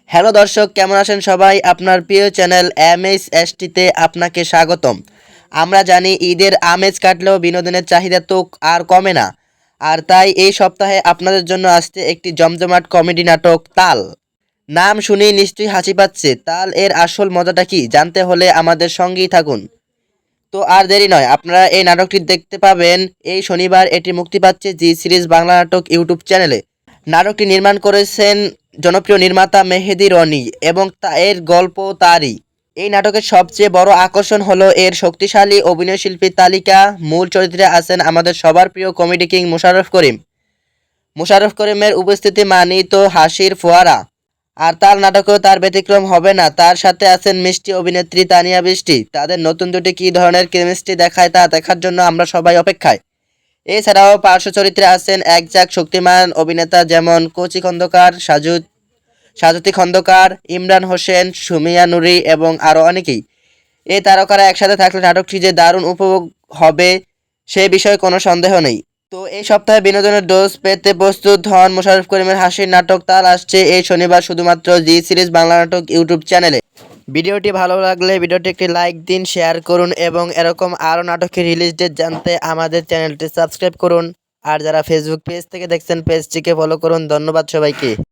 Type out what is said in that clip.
Hello দর্শক, কেমন আছেন সবাই? আপনার প্রিয় চ্যানেল MHST-তে আপনাকে স্বাগতম। আমরা জানি ঈদের আমেজ কাটলেও বিনোদনের চাহিদা তো আর কমে না। আর তাই এই সপ্তাহে আপনাদের জন্য আসছে একটি জমজমাট কমেডি নাটক তাল। নাম শুনেই নিশ্চয়ই হাসি পাচ্ছে। তাল এর আসল মজাটা কি জানতে হলে আমাদের সঙ্গেই থাকুন। তো আর দেরি নয়, আপনারা এই নাটকটি দেখতে পাবেন এই শনিবার। এটি মুক্তি পাচ্ছে জি সিরিজ বাংলা নাটক ইউটিউব চ্যানেলে। নাটকটি নির্মাণ করেছেন জনপ্রিয় নির্মাতা মেহেদী রনি এবং এর গল্প তারই। এই নাটকের সবচেয়ে বড় আকর্ষণ হলো এর শক্তিশালী অভিনয়শিল্পীর তালিকা। মূল চরিত্রে আছেন আমাদের সবার প্রিয় কমেডি কিং মোশাররফ করিম। মোশাররফ করিমের উপস্থিতি মানেই তো হাসির ফোয়ারা। আর তার নাটকেও তার ব্যতিক্রম হবে না। তার সাথে আছেন মিষ্টি অভিনেত্রী তানিয়া বৃষ্টি। তাদের নতুন দুটি কী ধরনের কেমিস্ট্রি দেখায় তা দেখার জন্য আমরা সবাই অপেক্ষায়। এছাড়াও পার্শ্ব চরিত্রে আছেন একঝাঁক শক্তিমান অভিনেতা, যেমন কচি খন্দকার, সাজুতি খন্দকার, ইমরান হোসেন, সুমিয়া নুরি এবং আরও অনেকেই। এই তারকারা একসাথে থাকলে নাটকটি যে দারুণ উপভোগ হবে সে বিষয়ে কোনো সন্দেহ নেই। তো এই সপ্তাহে বিনোদনের ডোজ পেতে প্রস্তুত হন মোশাররফ করিমের হাসির নাটক তাল। আসছে এই শনিবার শুধুমাত্র জি সিরিজ বাংলা নাটক ইউটিউব চ্যানেলে। ভিডিওটি ভালো লাগলে ভিডিওটি একটি লাইক দিন, শেয়ার করুন এবং এরকম আরও নাটকের রিলিজ ডেট জানতে আমাদের চ্যানেলটি সাবস্ক্রাইব করুন। আর যারা ফেসবুক পেজ থেকে দেখছেন পেজটিকে ফলো করুন। ধন্যবাদ সবাইকে।